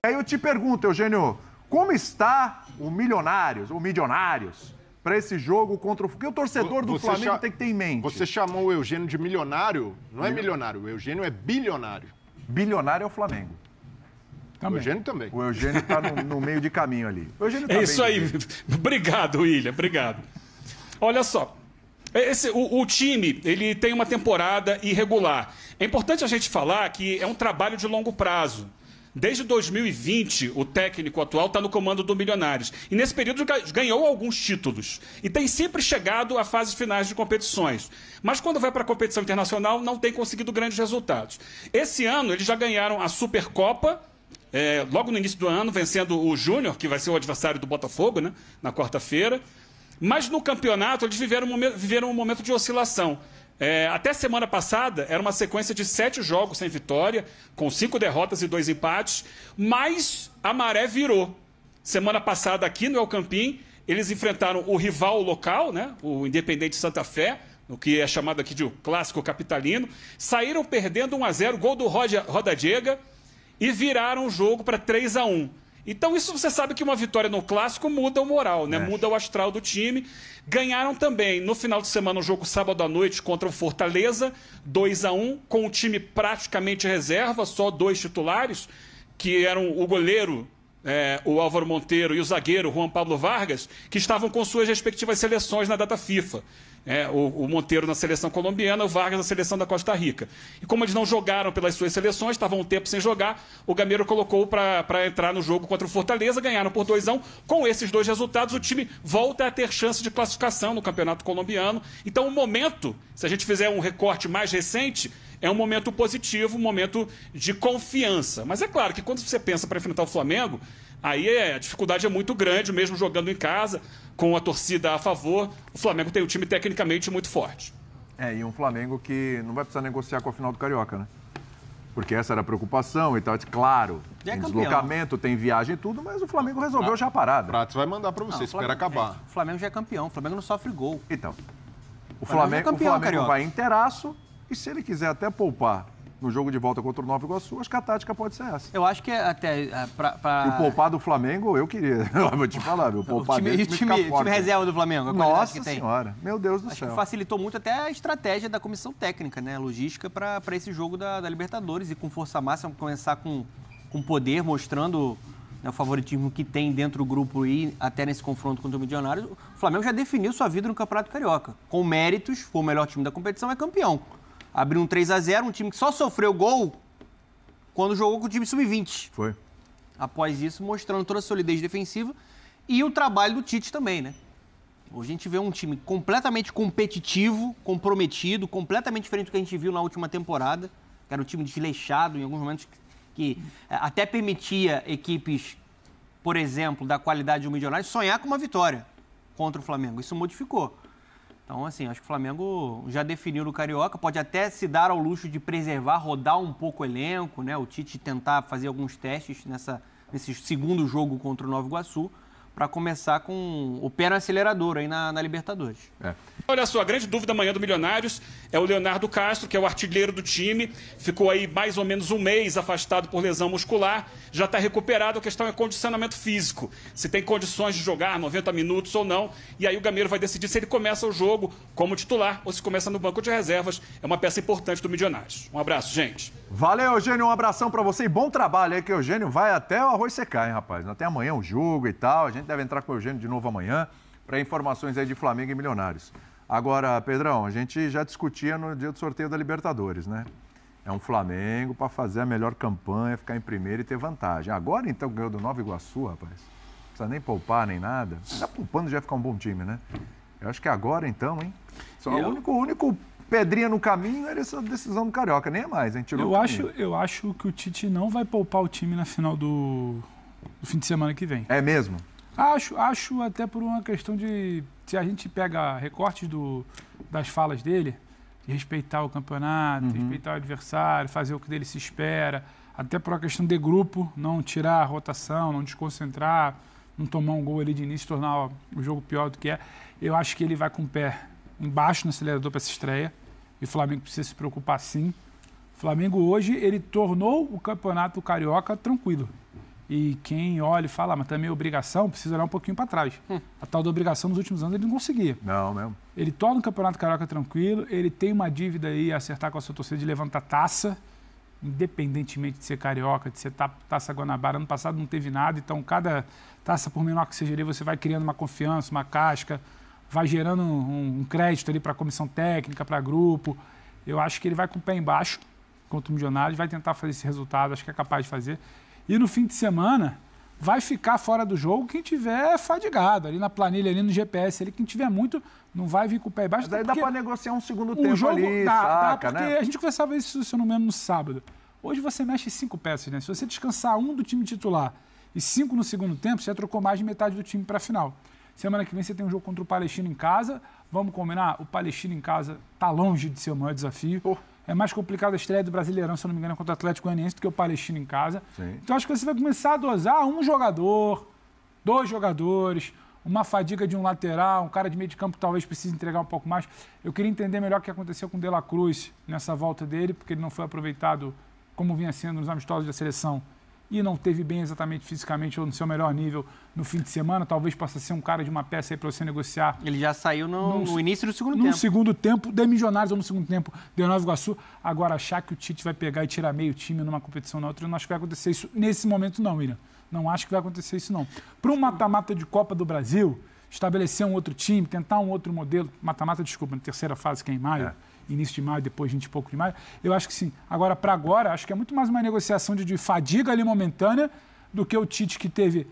Aí eu te pergunto, Eugênio, como está o Milionários, para esse jogo contra o... Porque o torcedor do Flamengo tem que ter em mente. Você chamou o Eugênio de milionário? Não é milionário, o Eugênio é bilionário. Bilionário é o Flamengo. Também. O Eugênio também. O Eugênio está no meio de caminho ali. O Eugênio tá é isso aí. Obrigado, William. Obrigado. Olha só. O time, ele tem uma temporada irregular. É importante a gente falar que é um trabalho de longo prazo. Desde 2020, o técnico atual está no comando do Milionários. E nesse período ganhou alguns títulos. E tem sempre chegado a fases finais de competições. Mas quando vai para a competição internacional, não tem conseguido grandes resultados. Esse ano, eles já ganharam a Supercopa, logo no início do ano, vencendo o Júnior, que vai ser o adversário do Botafogo, né, na quarta-feira. Mas no campeonato, eles viveram um momento de oscilação. Até semana passada, era uma sequência de 7 jogos sem vitória, com 5 derrotas e 2 empates, mas a maré virou. Semana passada, aqui no El Campín, eles enfrentaram o rival local, né, o Independente Santa Fé, o que é chamado aqui de o clássico capitalino, saíram perdendo 1-0, gol do Roda Diega, e viraram o jogo para 3-1. Então, isso você sabe que uma vitória no clássico muda o moral, né? Muda o astral do time. Ganharam também, no final de semana, um jogo sábado à noite contra o Fortaleza, 2-1, com o time praticamente reserva, só 2 titulares, que eram o goleiro, o Álvaro Monteiro, e o zagueiro, Juan Pablo Vargas, que estavam com suas respectivas seleções na data FIFA. O Monteiro na seleção colombiana, o Vargas na seleção da Costa Rica. E como eles não jogaram pelas suas seleções, estavam um tempo sem jogar, o Gameiro colocou para entrar no jogo contra o Fortaleza, ganharam por 2-1. Com esses 2 resultados, o time volta a ter chance de classificação no Campeonato Colombiano. Então, o momento, se a gente fizer um recorte mais recente, é um momento positivo, um momento de confiança. Mas é claro que quando você pensa para enfrentar o Flamengo, aí a dificuldade é muito grande, mesmo jogando em casa, com a torcida a favor. O Flamengo tem um time tecnicamente muito forte. E um Flamengo que não vai precisar negociar com a final do Carioca, né? Porque essa era a preocupação e tal. Claro, tem deslocamento, tem viagem e tudo, mas o Flamengo resolveu já a parada. Pratos vai mandar para você, espera acabar. O Flamengo já é campeão, o Flamengo não sofre gol. Então, o Flamengo vai inteiraço e se ele quiser até poupar no jogo de volta contra o Nova Iguaçu, acho que a tática pode ser essa. Eu acho que até... E o poupar do Flamengo, eu queria. Eu vou te falar, viu? O time reserva do Flamengo. Nossa Senhora, meu Deus do céu. Acho que facilitou muito até a estratégia da comissão técnica, né? A logística para esse jogo da Libertadores. E com força máxima, começar com poder, mostrando, né, o favoritismo que tem dentro do grupo e até nesse confronto contra o Milionários. O Flamengo já definiu sua vida no Campeonato Carioca. Com méritos, foi o melhor time da competição, é campeão. Abriu um 3-0, um time que só sofreu gol quando jogou com o time sub-20. Foi. Após isso, mostrando toda a solidez defensiva e o trabalho do Tite também, né? Hoje a gente vê um time completamente competitivo, comprometido, completamente diferente do que a gente viu na última temporada, que era um time desleixado em alguns momentos que até permitia equipes, por exemplo, da qualidade do Milionários, sonhar com uma vitória contra o Flamengo. Isso modificou. Então, assim, acho que o Flamengo já definiu no Carioca, pode até se dar ao luxo de preservar, rodar um pouco o elenco, né? O Tite tentar fazer alguns testes nesse segundo jogo contra o Nova Iguaçu, para começar com o pé no acelerador aí na Libertadores. Olha só, a grande dúvida amanhã do Milionários é o Leonardo Castro, que é o artilheiro do time. Ficou aí mais ou menos um mês afastado por lesão muscular. Já está recuperado, a questão é condicionamento físico. Se tem condições de jogar 90 minutos ou não. E aí o Gameiro vai decidir se ele começa o jogo como titular ou se começa no banco de reservas. É uma peça importante do Milionários. Um abraço, gente. Valeu, Eugênio. Um abração para você e bom trabalho aí, que o Eugênio vai até o arroz secar, hein, rapaz? Até amanhã o jogo e tal. A gente deve entrar com o Eugênio de novo amanhã para informações aí de Flamengo e Milionários. Agora, Pedrão, a gente já discutia no dia do sorteio da Libertadores, né? É um Flamengo para fazer a melhor campanha, ficar em primeiro e ter vantagem. Agora, então, ganhou do Nova Iguaçu, rapaz. Não precisa nem poupar, nem nada. Já poupando já ia ficar um bom time, né? Eu acho que agora, então, hein? Só o único pedrinha no caminho era essa decisão do Carioca, nem é mais, hein? Eu acho que o Tite não vai poupar o time na final do fim de semana que vem. É mesmo? Acho até por uma questão de... Se a gente pega recortes das falas dele, de respeitar o campeonato, respeitar o adversário, fazer o que dele se espera, até por uma questão de grupo, não tirar a rotação, não desconcentrar, não tomar um gol ali de início, tornar o jogo pior do que é. Eu acho que ele vai com o pé embaixo no acelerador para essa estreia, e o Flamengo precisa se preocupar sim. O Flamengo hoje, ele tornou o campeonato carioca tranquilo. E quem olha e fala, mas também é obrigação, precisa olhar um pouquinho para trás. A tal da obrigação nos últimos anos ele não conseguia. Não, mesmo. Ele torna o Campeonato Carioca tranquilo, ele tem uma dívida aí a acertar com a sua torcida de levantar taça, independentemente de ser carioca, de ser taça Guanabara. Ano passado não teve nada, então cada taça, por menor que seja ali, você vai criando uma confiança, uma casca, vai gerando um crédito ali para a comissão técnica, para grupo. Eu acho que ele vai com o pé embaixo contra o Milionários, vai tentar fazer esse resultado, acho que é capaz de fazer. E no fim de semana, vai ficar fora do jogo quem tiver fadigado. Ali na planilha, ali no GPS, ali, quem tiver muito, não vai vir com o pé embaixo. Mas daí dá para negociar um segundo tempo jogo ali, dá, saca, porque né? a gente conversava isso, se eu não me engano, no sábado. Hoje você mexe 5 peças, né? Se você descansar um do time titular e 5 no segundo tempo, você já trocou mais de metade do time para a final. Semana que vem você tem um jogo contra o Palestino em casa. Vamos combinar? O Palestino em casa está longe de ser o maior desafio. É mais complicado a estreia do Brasileirão, se eu não me engano, contra o Atlético Goianiense do que o Palestino em casa. Sim. Então acho que você vai começar a dosar um jogador, 2 jogadores, uma fadiga de um lateral, um cara de meio de campo que talvez precise entregar um pouco mais. Eu queria entender melhor o que aconteceu com o De La Cruz nessa volta dele, porque ele não foi aproveitado como vinha sendo nos amistosos da seleção e não teve bem exatamente fisicamente ou no seu melhor nível no fim de semana. Talvez possa ser um cara de uma peça aí para você negociar. Ele já saiu no início do segundo No tempo. segundo tempo, de Milionários ou no segundo tempo de Nova Iguaçu. Agora, achar que o Tite vai pegar e tirar meio time numa competição na outra, eu não acho que vai acontecer isso nesse momento não, William. Não acho que vai acontecer isso não. Para um mata-mata de Copa do Brasil, estabelecer um outro time, tentar um outro modelo, mata-mata, desculpa, na terceira fase, que é em maio, início de maio, depois 20 e pouco de maio, eu acho que sim. Agora, para agora, acho que é muito mais uma negociação de fadiga ali momentânea do que o Tite que teve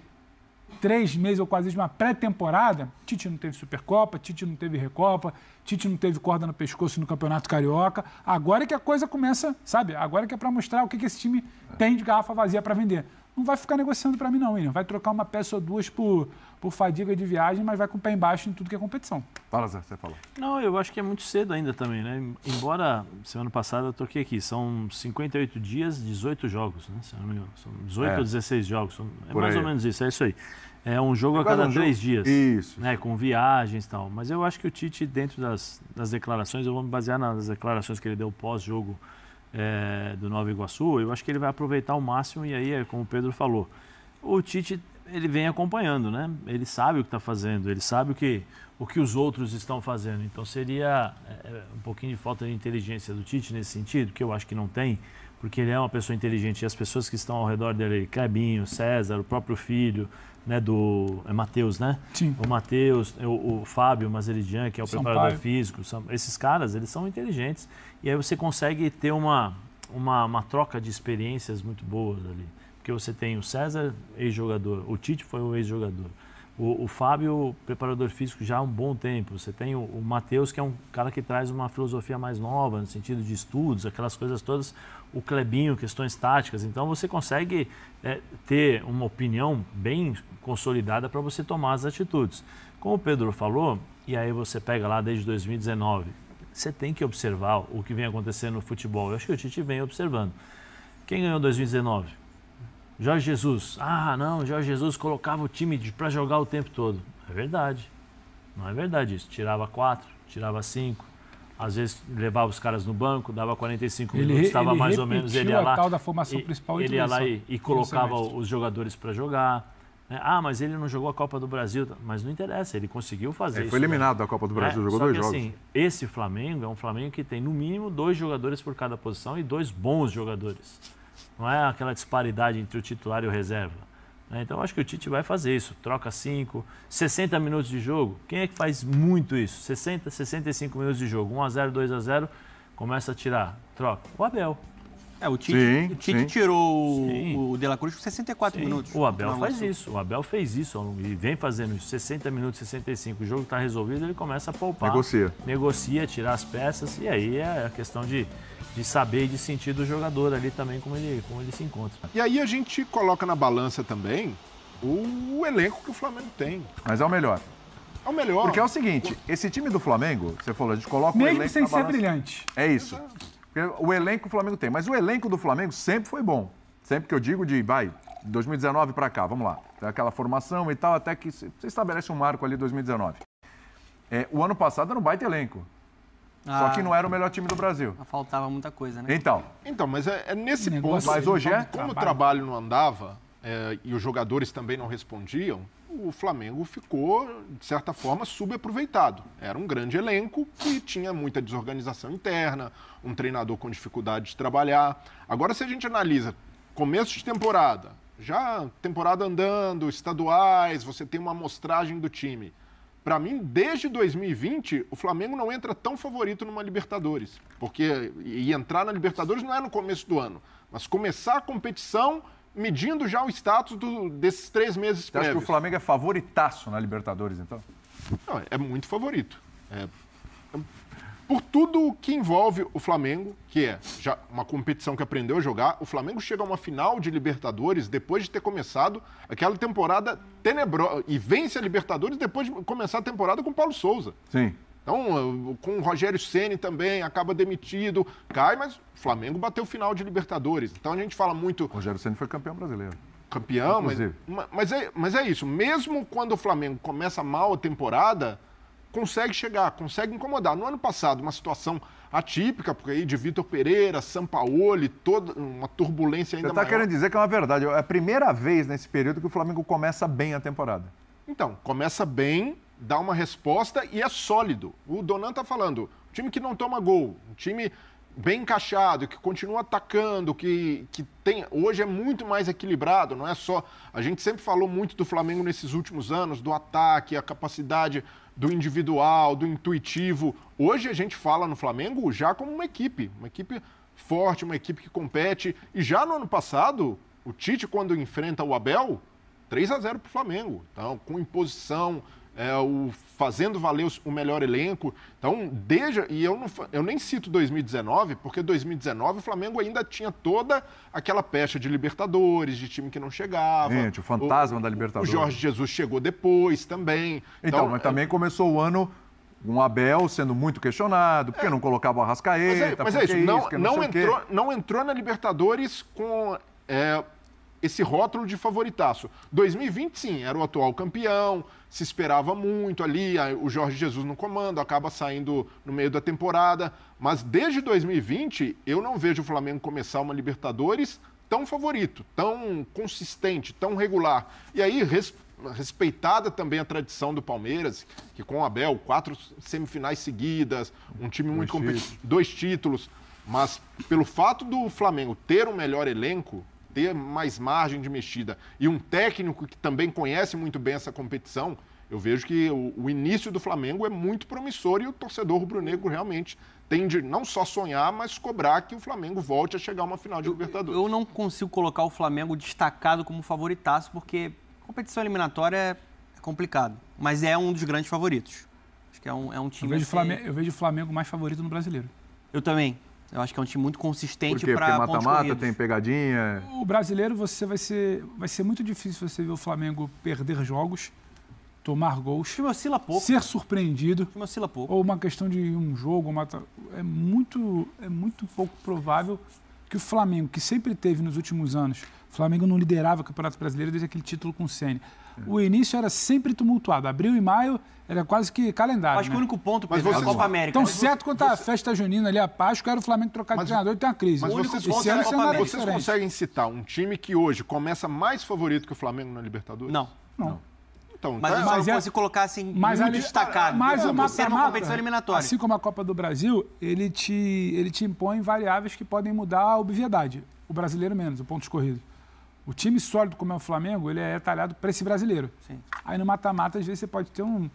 3 meses ou quase de uma pré-temporada. Tite não teve Supercopa, Tite não teve Recopa, Tite não teve corda no pescoço no Campeonato Carioca. Agora é que a coisa começa, sabe? Agora é que é para mostrar o que esse time tem de garrafa vazia para vender. Não vai ficar negociando para mim não, William. Vai trocar uma peça ou duas por fadiga de viagem, mas vai com o pé embaixo em tudo que é competição. Fala, Zé, você falou. Não, eu acho que é muito cedo ainda também, né? Embora, semana passada eu toquei aqui, são 58 dias, 18 jogos, né? Se eu não me engano, são 18 ou 16 jogos, é mais ou menos isso, é isso aí. É um jogo a cada 3 dias. Isso. Né, com viagens e tal. Mas eu acho que o Tite, dentro das declarações, eu vou me basear nas declarações que ele deu pós-jogo do Nova Iguaçu, eu acho que ele vai aproveitar ao máximo e aí, como o Pedro falou, o Tite, ele vem acompanhando, né? Ele sabe o que está fazendo, ele sabe o que os outros estão fazendo. Então seria um pouquinho de falta de inteligência do Tite nesse sentido, que eu acho que não tem, porque ele é uma pessoa inteligente e as pessoas que estão ao redor dele, Clebinho, César, o próprio filho, né, é Matheus, né? Sim. O Matheus, o Fábio Mazeridian, que é o preparador físico, esses caras, eles são inteligentes e aí você consegue ter uma troca de experiências muito boas ali. Porque você tem o César, ex-jogador, o Tite foi um ex-jogador, o Fábio, preparador físico já há um bom tempo, você tem o Matheus, que é um cara que traz uma filosofia mais nova, no sentido de estudos, aquelas coisas todas, o Clebinho, questões táticas, então você consegue ter uma opinião bem consolidada para você tomar as atitudes. Como o Pedro falou, e aí você pega lá desde 2019, você tem que observar o que vem acontecendo no futebol. Eu acho que o Tite vem observando. Quem ganhou 2019? Jorge Jesus. Ah, não, Jorge Jesus colocava o time para jogar o tempo todo. É verdade. Não é verdade isso. Tirava 4, tirava 5. Às vezes levava os caras no banco, dava 45 minutos, estava mais ou menos, ele ia lá, tal da formação principal ele ia lá e colocava os jogadores para jogar. Ah, mas ele não jogou a Copa do Brasil. Mas não interessa, ele conseguiu fazer isso. Ele foi eliminado da Copa do Brasil, jogou 2 jogos. Assim, esse Flamengo é um Flamengo que tem no mínimo 2 jogadores por cada posição e 2 bons jogadores. Não é aquela disparidade entre o titular e o reserva. Então, acho que o Tite vai fazer isso. Troca 5, 60 minutos de jogo. Quem é que faz muito isso? 60, 65 minutos de jogo. 1-0, 2-0, começa a tirar. Troca. O Abel. O Tite tirou o De La Cruz por 64 minutos. O Abel faz isso. O Abel fez isso e vem fazendo isso. 60 minutos, 65. O jogo está resolvido, ele começa a poupar. Negocia, tirar as peças. E aí é a questão de saber e de sentir do jogador ali também como ele se encontra. E aí a gente coloca na balança também o elenco que o Flamengo tem. Mas é o melhor. É o melhor. Porque é o seguinte, esse time do Flamengo, você falou, a gente coloca mesmo o elenco sem na ser balança. brilhante. É isso. O elenco o Flamengo tem, mas o elenco do Flamengo sempre foi bom. Sempre que eu digo de 2019 para cá, vamos lá. Aquela formação e tal, até que você estabelece um marco ali 2019. O ano passado era um baita elenco. Só que não era o melhor time do Brasil. Faltava muita coisa, né? Então, mas é nesse ponto. Mas hoje como o trabalho não andava, e os jogadores também não respondiam, o Flamengo ficou, de certa forma, subaproveitado. Era um grande elenco que tinha muita desorganização interna, um treinador com dificuldade de trabalhar. Agora, se a gente analisa começo de temporada, já temporada andando, estaduais, você tem uma amostragem do time. Para mim, desde 2020, o Flamengo não entra tão favorito numa Libertadores. Porque entrar na Libertadores não é no começo do ano, mas começar a competição medindo já o status desses 3 meses Você prévios. acha que o Flamengo é favoritaço na Libertadores, então? Não, é muito favorito. Por tudo que envolve o Flamengo, que é já uma competição que aprendeu a jogar, o Flamengo chega a uma final de Libertadores depois de ter começado aquela temporada tenebrosa e vence a Libertadores depois de começar a temporada com o Paulo Souza. Sim. Então, com o Rogério Ceni também, acaba demitido, cai, mas o Flamengo bateu final de Libertadores. Então a gente fala muito... O Rogério Ceni foi campeão brasileiro. Campeão, mas é isso. Mesmo quando o Flamengo começa mal a temporada, consegue chegar, consegue incomodar. No ano passado, uma situação atípica, porque aí de Vitor Pereira, Sampaoli, toda uma turbulência ainda Você está maior. querendo dizer que é uma verdade. É a primeira vez nesse período que o Flamengo começa bem a temporada. Então, começa bem, dá uma resposta e é sólido. O Donan está falando, um time que não toma gol, um time bem encaixado, que continua atacando, que tem, hoje é muito mais equilibrado, não é só... A gente sempre falou muito do Flamengo nesses últimos anos, do ataque, a capacidade do individual, do intuitivo. Hoje a gente fala no Flamengo já como uma equipe forte, uma equipe que compete. E já no ano passado, o Tite, quando enfrenta o Abel, 3-0 para o Flamengo. Então, com imposição, fazendo valer o melhor elenco. Então, eu nem cito 2019, porque 2019 o Flamengo ainda tinha toda aquela pecha de Libertadores, de time que não chegava. Gente, o fantasma da Libertadores. O Jorge Jesus chegou depois também. Então, mas também começou o ano com o Abel sendo muito questionado, porque não colocava o Arrascaeta. Mas é isso, não entrou na Libertadores com... esse rótulo de favoritaço. 2020, sim, era o atual campeão, se esperava muito ali, o Jorge Jesus no comando, acaba saindo no meio da temporada, mas desde 2020 eu não vejo o Flamengo começar uma Libertadores tão favorito, tão consistente, tão regular. E aí, respeitada também a tradição do Palmeiras, que com o Abel, 4 semifinais seguidas, um time muito competitivo, 2 títulos, mas pelo fato do Flamengo ter um melhor elenco, ter mais margem de mexida e um técnico que também conhece muito bem essa competição, eu vejo que o início do Flamengo é muito promissor e o torcedor rubro-negro realmente tem de não só sonhar, mas cobrar que o Flamengo volte a chegar a uma final de Libertadores. Eu não consigo colocar o Flamengo destacado como favoritaço, porque competição eliminatória é complicado, mas é um dos grandes favoritos. Acho que é um time... Eu vejo o Flamengo mais favorito no Brasileiro. Eu também. Eu acho que é um time muito consistente para para pontos mata-mata, tem pegadinha. O Brasileiro, vai ser muito difícil você ver o Flamengo perder jogos, tomar gols, O time oscila pouco. ser surpreendido. O time oscila pouco. Ou uma questão de um jogo, é muito pouco provável que o Flamengo, que sempre teve nos últimos anos, o Flamengo não liderava o Campeonato Brasileiro desde aquele título com o Ceni. O início era sempre tumultuado. Abril e maio era quase que calendário. Acho que o único ponto, Mas Pedro, é a Copa América. Então, certo quanto a festa junina ali, a Páscoa, era o Flamengo trocar de treinador e ter uma crise. Mas vocês conseguem citar um time que hoje começa mais favorito que o Flamengo na Libertadores? Não. Então, Mas tá, eu não consigo colocar assim, muito destacado. Mas o ser uma mata-mata, competição eliminatória. assim como a Copa do Brasil, ele te impõe variáveis que podem mudar a obviedade. O brasileiro menos, o ponto escorrido. O time sólido como é o Flamengo, ele é talhado para esse brasileiro. Sim. Aí no mata-mata, às vezes, você pode ter um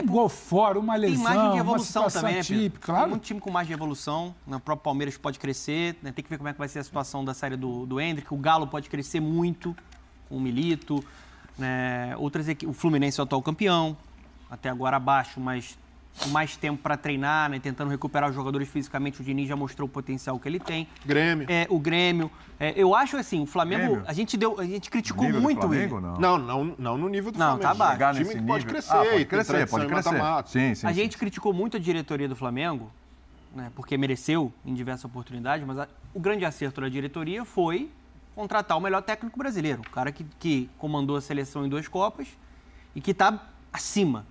gol fora, uma lesão, tem margem de uma evolução situação também, né, Pedro? típica, claro. Tem muito time com margem de evolução. O próprio Palmeiras pode crescer. Né? Tem que ver como é que vai ser a situação da série do Endrick. O Galo pode crescer muito com o Milito. Né? Outras equipes, o Fluminense é o atual campeão. Até agora abaixo, mas com mais tempo para treinar, né? Tentando recuperar os jogadores fisicamente. O Diniz já mostrou o potencial que ele tem. Grêmio. O Grêmio. Eu acho assim, o Flamengo, a gente criticou muito ele. Não no nível do Flamengo. Tá abaixo. O time que pode crescer, pode crescer. Sim, a gente criticou muito a diretoria do Flamengo, né, porque mereceu em diversas oportunidades, mas o grande acerto da diretoria foi contratar o melhor técnico brasileiro, o cara que comandou a seleção em 2 Copas e que está acima.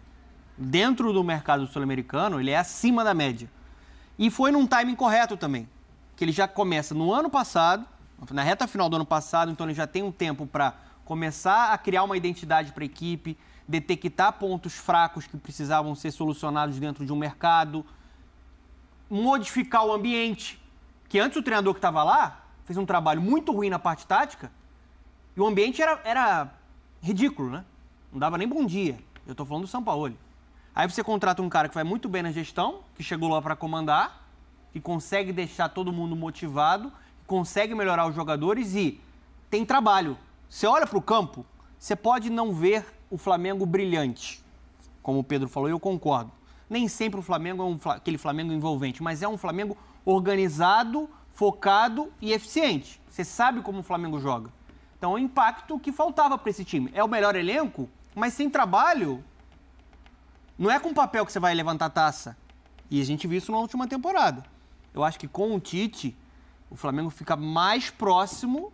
Dentro do mercado sul-americano, ele é acima da média. E foi num timing correto também, que ele já começa no ano passado, na reta final do ano passado, então ele já tem um tempo para começar a criar uma identidade para a equipe, detectar pontos fracos que precisavam ser solucionados dentro de um mercado, modificar o ambiente, que antes o treinador que estava lá fez um trabalho muito ruim na parte tática e o ambiente era ridículo, né? Não dava nem bom dia. Eu estou falando do Sampaoli. Aí você contrata um cara que vai muito bem na gestão, que chegou lá para comandar, que consegue deixar todo mundo motivado, que consegue melhorar os jogadores e tem trabalho. Você olha para o campo, você pode não ver o Flamengo brilhante, como o Pedro falou, e eu concordo. Nem sempre o Flamengo é aquele Flamengo envolvente, mas é um Flamengo organizado, focado e eficiente. Você sabe como o Flamengo joga. Então, é o impacto que faltava para esse time. É o melhor elenco, mas sem trabalho, não é com papel que você vai levantar taça. E a gente viu isso na última temporada. Eu acho que com o Tite, o Flamengo fica mais próximo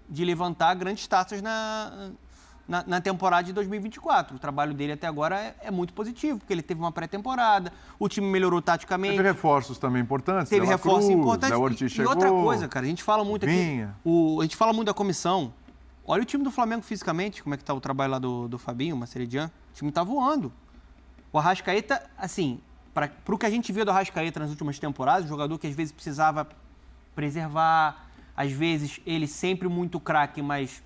de levantar grandes taças na temporada de 2024. O trabalho dele até agora é muito positivo, porque ele teve uma pré-temporada, o time melhorou taticamente. Teve reforços também importantes. Teve reforços importantes. E chegou, outra coisa, cara, a gente fala muito aqui. A gente fala muito da comissão. Olha o time do Flamengo fisicamente, como é que tá o trabalho lá do Fabinho, Maceridian. O time tá voando. O Arrascaeta, assim, para o que a gente viu do Arrascaeta nas últimas temporadas, um jogador que às vezes precisava preservar, às vezes ele sempre muito craque, mas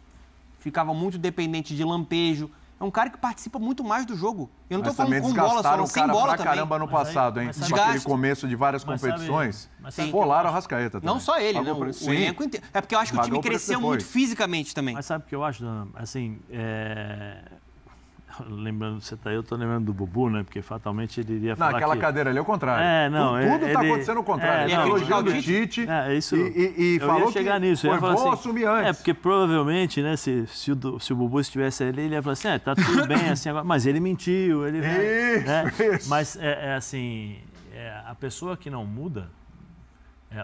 ficava muito dependente de lampejo. É um cara que participa muito mais do jogo. Eu não tô falando com bola só, não, sem bola também. Caramba no passado, hein? Com aquele começo de várias competições. Polaram a Arrascaeta também. Não só ele, né? O elenco inteiro. É porque eu acho que o time cresceu muito fisicamente também. Mas sabe o que eu acho, assim, lembrando, eu tô lembrando do Bubu, né? Porque fatalmente ele iria falar aquela cadeira ali é o contrário. Tudo tá acontecendo o contrário. Ele elogiou o Tite e falou que foi bom assumir antes. Porque provavelmente, né, se o Bubu estivesse ali, ele ia falar assim, tá tudo bem assim agora. Mas ele mentiu, ele... Isso. Mas, assim, a pessoa que não muda,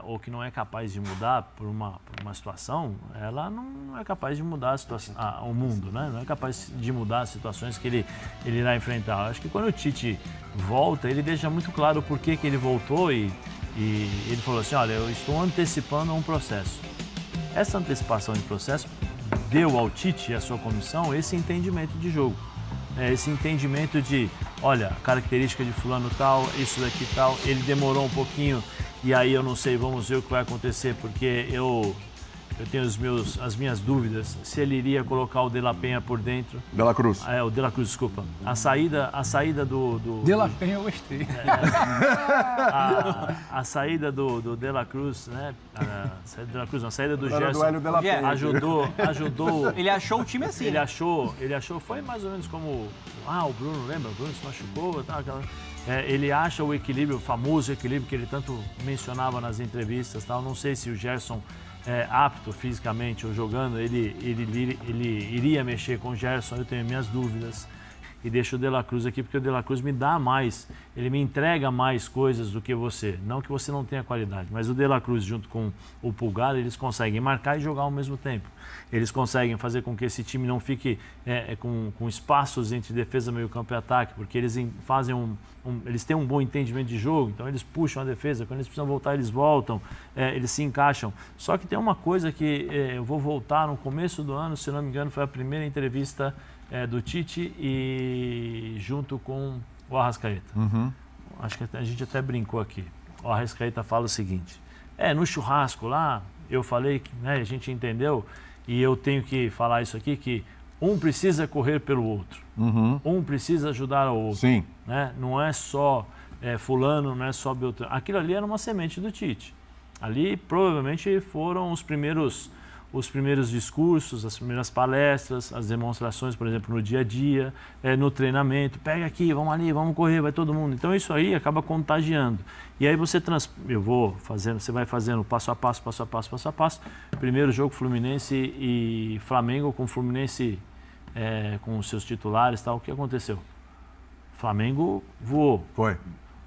ou que não é capaz de mudar por uma situação, ela não é capaz de mudar a situação, o mundo, né? Não é capaz de mudar as situações que ele irá enfrentar. Eu acho que quando o Tite volta, ele deixa muito claro o porquê que ele voltou e ele falou assim, olha, eu estou antecipando um processo. Essa antecipação de processo deu ao Tite e à sua comissão esse entendimento de jogo. Esse entendimento de, olha, característica de fulano tal, isso daqui tal, ele demorou um pouquinho e aí eu não sei, vamos ver o que vai acontecer, porque eu tenho as minhas dúvidas se ele iria colocar o De La Penha por dentro. De La Cruz. O De La Cruz, desculpa. A saída do De La Penha eu gostei. A saída do De La Cruz, né? A saída do Gerson ajudou. Ele achou o time assim. Ele achou, foi mais ou menos como o Bruno, lembra? O Bruno se machucou, tá, ele acha o equilíbrio, o famoso equilíbrio que ele tanto mencionava nas entrevistas, tal. Não sei se o Gerson apto fisicamente ou jogando, ele iria mexer com o Gerson, eu tenho minhas dúvidas. E deixo o De La Cruz aqui, porque o De La Cruz me dá mais, ele me entrega mais coisas do que você. Não que você não tenha qualidade, mas o De La Cruz junto com o Pulgar, eles conseguem marcar e jogar ao mesmo tempo. Eles conseguem fazer com que esse time não fique com espaços entre defesa, meio campo e ataque, porque eles fazem eles têm um bom entendimento de jogo, então eles puxam a defesa, quando eles precisam voltar, eles voltam, eles se encaixam. Só que tem uma coisa que eu vou voltar no começo do ano, se não me engano, foi a primeira entrevista do Tite e junto com o Arrascaeta. Uhum. Acho que a gente até brincou aqui. O Arrascaeta fala o seguinte, no churrasco lá, eu falei que a gente entendeu, e eu tenho que falar isso aqui, que um precisa correr pelo outro. Uhum. Um precisa ajudar ao outro. Sim. Né? Não é só fulano, não é só Beltrano. Aquilo ali era uma semente do Tite. Ali provavelmente foram os primeiros discursos, as primeiras palestras, as demonstrações, por exemplo, no dia a dia, no treinamento. Pega aqui, vamos ali, vamos correr, vai todo mundo. Então isso aí acaba contagiando. E aí você você vai fazendo passo a passo, passo a passo, passo a passo. Primeiro jogo Fluminense e Flamengo, com o Fluminense com os seus titulares, tal. O que aconteceu? Flamengo voou. Foi.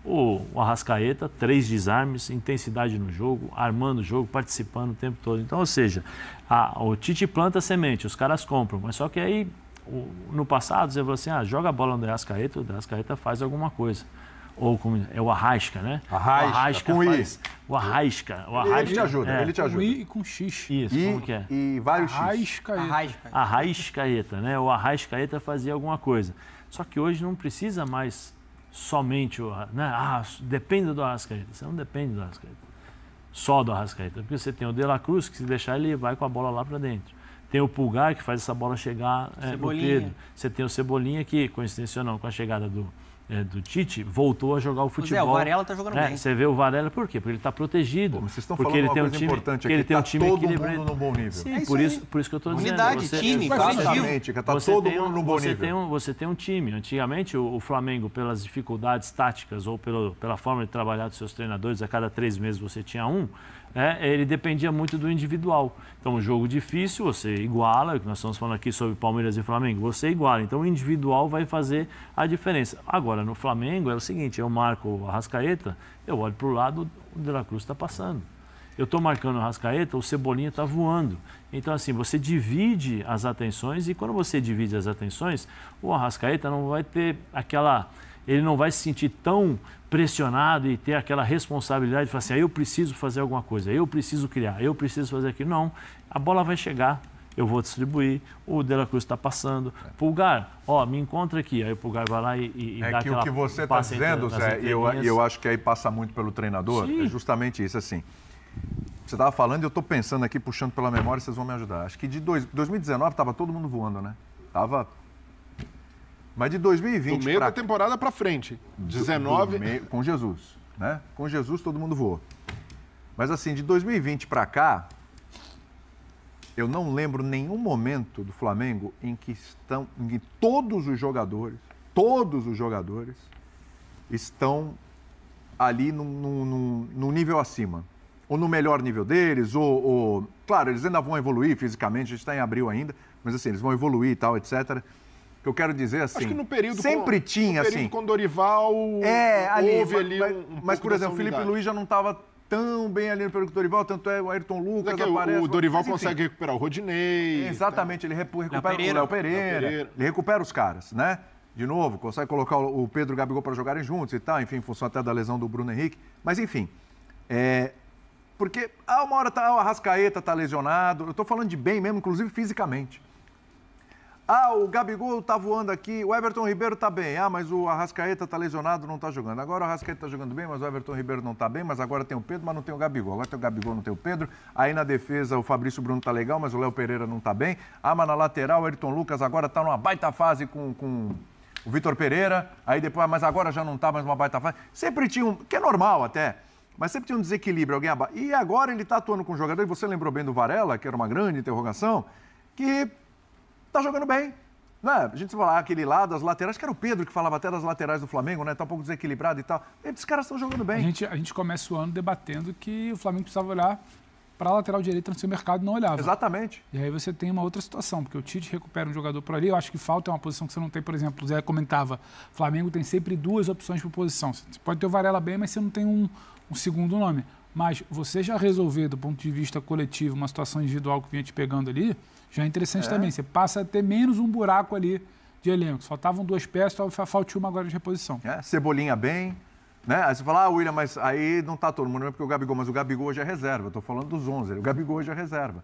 O Arrascaeta, 3 desarmes, intensidade no jogo, armando o jogo, participando o tempo todo. Então, ou seja, o Tite planta a semente, os caras compram. Mas só que aí, no passado, você falou assim, joga a bola no Arrascaeta, o Arrascaeta faz alguma coisa. ou como é o Arrasca, né? Arrasca, o Arrasca. Ele te ajuda, ele te ajuda. Com I e com X. Isso, como que é? E vários X. Arrascaeta, né? O Arrascaeta fazia alguma coisa. Só que hoje não precisa mais somente o... Né? Depende do Arrascaeta. Você não depende do Arrascaeta. Só do Arrascaeta. Porque você tem o De La Cruz, que se deixar ele vai com a bola lá para dentro. Tem o Pulgar, que faz essa bola chegar no Pedro. Você tem o Cebolinha, que, coincidência ou não, com a chegada do Tite, voltou a jogar o futebol. O Varela tá jogando bem. Você vê o Varela, por quê? Porque ele está protegido. Vocês estão porque falando ele tem uma coisa importante aqui, ele tem um tá time todo equilibrado. mundo no bom nível. Sim, por isso que eu estou dizendo. Unidade, time, exatamente, que está todo mundo no bom nível. Você tem um time. Antigamente, o Flamengo, pelas dificuldades táticas ou pela forma de trabalhar dos seus treinadores, a cada 3 meses você tinha um, ele dependia muito do individual. Então, um jogo difícil, você iguala, nós estamos falando aqui sobre Palmeiras e Flamengo, você iguala. Então, o individual vai fazer a diferença. Agora, no Flamengo, é o seguinte, eu marco o Arrascaeta, eu olho para o lado, o De La Cruz está passando. Eu estou marcando o Arrascaeta, o Cebolinha está voando. Então, assim, você divide as atenções e quando você divide as atenções, o Arrascaeta não vai ter aquela... Ele não vai se sentir tão pressionado e ter aquela responsabilidade de falar assim, eu preciso fazer alguma coisa, eu preciso criar, eu preciso fazer aquilo. Não, a bola vai chegar, eu vou distribuir, o De La Cruz está passando. Pulgar, me encontra aqui. Aí o Pulgar vai lá e dá aquela... É que o que você está dizendo, Zé, e eu acho que aí passa muito pelo treinador, é justamente isso, assim. Você estava falando e eu estou pensando aqui, puxando pela memória, vocês vão me ajudar. Acho que de 2019 estava todo mundo voando, né? Mas de 2020 do meio da temporada para frente. 19... com Jesus, né? Com Jesus todo mundo voou. Mas assim, de 2020 para cá, eu não lembro nenhum momento do Flamengo em que todos os jogadores estão ali no nível acima. Ou no melhor nível deles, ou... Claro, eles ainda vão evoluir fisicamente, a gente está em abril ainda, mas assim, eles vão evoluir e tal, etc. Que eu quero dizer assim... Acho que no período com Dorival, houve ali mas, por exemplo, o Felipe Luiz já não estava tão bem ali no período com o Dorival, tanto é o Ayrton Lucas, o Dorival consegue recuperar o Rodinei. Exatamente, ele recupera o Léo Pereira, ele recupera os caras, né? De novo, consegue colocar o Pedro e o Gabigol para jogarem juntos e tal, enfim, em função até da lesão do Bruno Henrique. Mas, enfim, porque uma hora o Arrascaeta está lesionado, eu estou falando de bem mesmo, inclusive fisicamente. O Gabigol tá voando aqui, o Everton Ribeiro tá bem. Mas o Arrascaeta tá lesionado, não tá jogando. Agora o Arrascaeta tá jogando bem, mas o Everton Ribeiro não tá bem. Mas agora tem o Pedro, mas não tem o Gabigol. Agora tem o Gabigol, não tem o Pedro. Aí na defesa o Fabrício Bruno tá legal, mas o Léo Pereira não tá bem. Mas na lateral o Ayrton Lucas agora tá numa baita fase com o Vitor Pereira. Aí depois, mas agora já não tá mais uma baita fase. Sempre tinha que é normal até, mas sempre tinha um desequilíbrio. E agora ele tá atuando com um jogador, e você lembrou bem do Varela, que era uma grande interrogação, que... tá jogando bem. Né? A gente fala aquele lá das laterais, que era o Pedro que falava até das laterais do Flamengo, né? Tá um pouco desequilibrado e tal. Esses caras estão jogando bem. A gente começa o ano debatendo que o Flamengo precisava olhar para a lateral direita no seu mercado, não olhava. Exatamente. E aí você tem uma outra situação, porque o Tite recupera um jogador por ali, eu acho que falta uma posição que você não tem, por exemplo, o Zé comentava, o Flamengo tem sempre 2 opções por posição. Você pode ter o Varela bem, mas você não tem um segundo nome. Mas você já resolver, do ponto de vista coletivo, uma situação individual que vinha te pegando ali, já é interessante também. Você passa a ter menos um buraco ali de elenco. Faltavam 2 peças, falta uma agora de reposição. Cebolinha bem, né? Aí você fala, William, mas aí não tá todo mundo, não é porque o Gabigol, mas o Gabigol hoje é reserva. Eu tô falando dos 11, o Gabigol hoje é reserva.